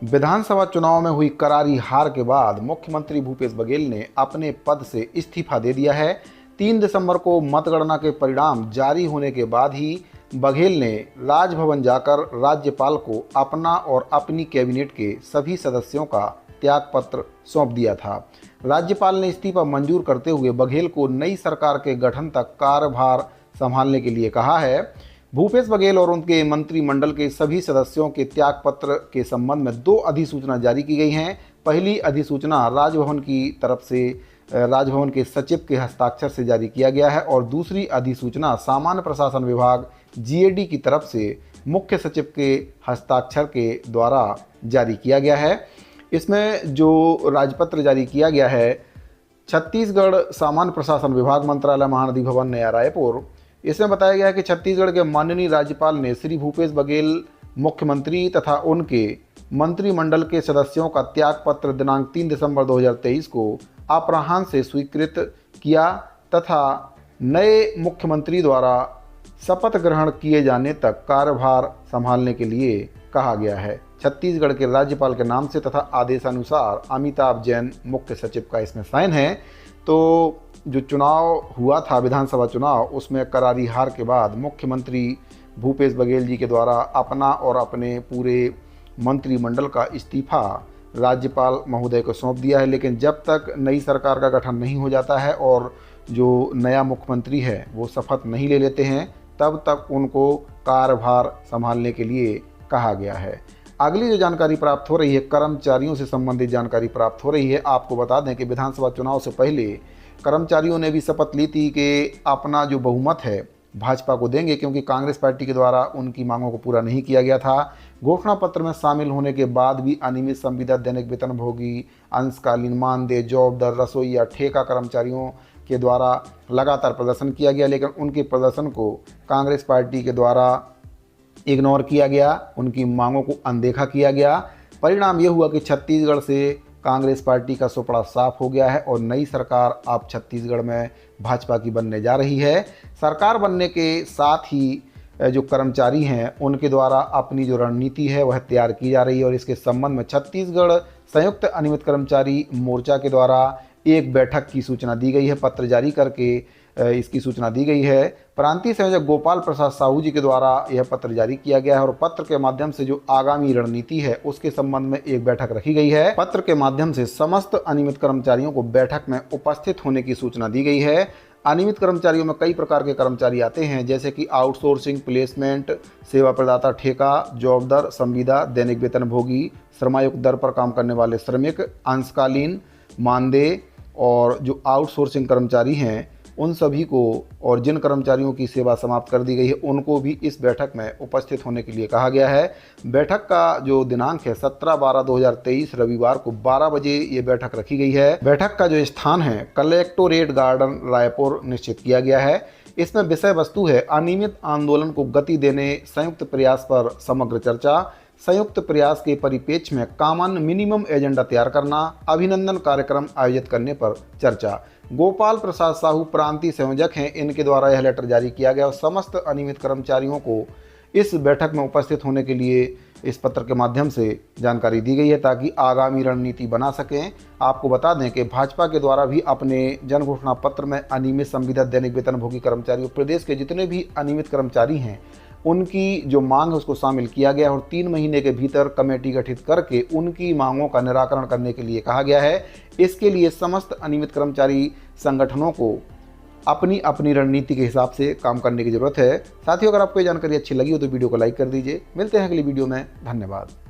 विधानसभा चुनाव में हुई करारी हार के बाद मुख्यमंत्री भूपेश बघेल ने अपने पद से इस्तीफा दे दिया है। 3 दिसंबर को मतगणना के परिणाम जारी होने के बाद ही बघेल ने राजभवन जाकर राज्यपाल को अपना और अपनी कैबिनेट के सभी सदस्यों का त्यागपत्र सौंप दिया था। राज्यपाल ने इस्तीफा मंजूर करते हुए बघेल को नई सरकार के गठन तक कार्यभार संभालने के लिए कहा है। भूपेश बघेल और उनके मंत्रिमंडल के सभी सदस्यों के त्यागपत्र के संबंध में 2 अधिसूचना जारी की गई हैं। पहली अधिसूचना राजभवन की तरफ से राजभवन के सचिव के हस्ताक्षर से जारी किया गया है और दूसरी अधिसूचना सामान्य प्रशासन विभाग जीएडी की तरफ से मुख्य सचिव के हस्ताक्षर के द्वारा जारी किया गया है। इसमें जो राजपत्र जारी किया गया है, छत्तीसगढ़ सामान्य प्रशासन विभाग, मंत्रालय, महानदी भवन, नया रायपुर। इसमें बताया गया है कि छत्तीसगढ़ के माननीय राज्यपाल ने श्री भूपेश बघेल मुख्यमंत्री तथा उनके मंत्रिमंडल के सदस्यों का त्यागपत्र दिनांक 3 दिसंबर 2023 को अपराह्न से स्वीकृत किया तथा नए मुख्यमंत्री द्वारा शपथ ग्रहण किए जाने तक कार्यभार संभालने के लिए कहा गया है। छत्तीसगढ़ के राज्यपाल के नाम से तथा आदेशानुसार अमिताभ जैन मुख्य सचिव का इसमें साइन है। तो जो चुनाव हुआ था विधानसभा चुनाव, उसमें करारी हार के बाद मुख्यमंत्री भूपेश बघेल जी के द्वारा अपना और अपने पूरे मंत्रिमंडल का इस्तीफा राज्यपाल महोदय को सौंप दिया है। लेकिन जब तक नई सरकार का गठन नहीं हो जाता है और जो नया मुख्यमंत्री है वो शपथ नहीं ले लेते हैं, तब तक उनको कार्यभार संभालने के लिए कहा गया है। अगली जो जानकारी प्राप्त हो रही है, कर्मचारियों से संबंधित जानकारी प्राप्त हो रही है। आपको बता दें कि विधानसभा चुनाव से पहले कर्मचारियों ने भी शपथ ली थी कि अपना जो बहुमत है भाजपा को देंगे, क्योंकि कांग्रेस पार्टी के द्वारा उनकी मांगों को पूरा नहीं किया गया था। घोषणा पत्र में शामिल होने के बाद भी अनियमित संविदा, दैनिक वेतनभोगी, अंशकालीन मानदेय, जॉब दर, रसोई या ठेका कर्मचारियों के द्वारा लगातार प्रदर्शन किया गया, लेकिन उनके प्रदर्शन को कांग्रेस पार्टी के द्वारा इग्नोर किया गया, उनकी मांगों को अनदेखा किया गया। परिणाम ये हुआ कि छत्तीसगढ़ से कांग्रेस पार्टी का सुपड़ा साफ हो गया है और नई सरकार अब छत्तीसगढ़ में भाजपा की बनने जा रही है। सरकार बनने के साथ ही जो कर्मचारी हैं उनके द्वारा अपनी जो रणनीति है वह तैयार की जा रही है और इसके संबंध में छत्तीसगढ़ संयुक्त अनियमित कर्मचारी मोर्चा के द्वारा एक बैठक की सूचना दी गई है। पत्र जारी करके इसकी सूचना दी गई है। प्रांतीय संयोजक गोपाल प्रसाद साहू जी के द्वारा यह पत्र जारी किया गया है और पत्र के माध्यम से जो आगामी रणनीति है उसके संबंध में एक बैठक रखी गई है। पत्र के माध्यम से समस्त अनियमित कर्मचारियों को बैठक में उपस्थित होने की सूचना दी गई है। अनियमित कर्मचारियों में कई प्रकार के कर्मचारी आते हैं, जैसे कि आउटसोर्सिंग, प्लेसमेंट, सेवा प्रदाता, ठेका, जॉब दर, संविदा, दैनिक वेतनभोगी, श्रमायुक्त दर पर काम करने वाले श्रमिक, अंशकालीन, मानदेय और जो आउटसोर्सिंग कर्मचारी हैं उन सभी को, और जिन कर्मचारियों की सेवा समाप्त कर दी गई है उनको भी इस बैठक में उपस्थित होने के लिए कहा गया है। बैठक का जो दिनांक है 17/12/2023 रविवार को 12 बजे ये बैठक रखी गई है। बैठक का जो स्थान है कलेक्टोरेट गार्डन रायपुर निश्चित किया गया है। इसमें विषय वस्तु है अनियमित आंदोलन को गति देने संयुक्त प्रयास पर समग्र चर्चा, संयुक्त प्रयास के परिप्रेक्ष्य में कॉमन मिनिमम एजेंडा तैयार करना, अभिनंदन कार्यक्रम आयोजित करने पर चर्चा। गोपाल प्रसाद साहू प्रांतीय संयोजक हैं, इनके द्वारा यह लेटर जारी किया गया और समस्त अनियमित कर्मचारियों को इस बैठक में उपस्थित होने के लिए इस पत्र के माध्यम से जानकारी दी गई है ताकि आगामी रणनीति बना सकें। आपको बता दें कि भाजपा के द्वारा भी अपने जन घोषणा पत्र में अनियमित संविदा, दैनिक वेतनभोगी कर्मचारियों, प्रदेश के जितने भी अनियमित कर्मचारी हैं उनकी जो मांग है उसको शामिल किया गया और 3 महीने के भीतर कमेटी गठित करके उनकी मांगों का निराकरण करने के लिए कहा गया है। इसके लिए समस्त अनियमित कर्मचारी संगठनों को अपनी अपनी रणनीति के हिसाब से काम करने की जरूरत है। साथियों, अगर आपको ये जानकारी अच्छी लगी हो तो वीडियो को लाइक कर दीजिए। मिलते हैं अगली वीडियो में। धन्यवाद।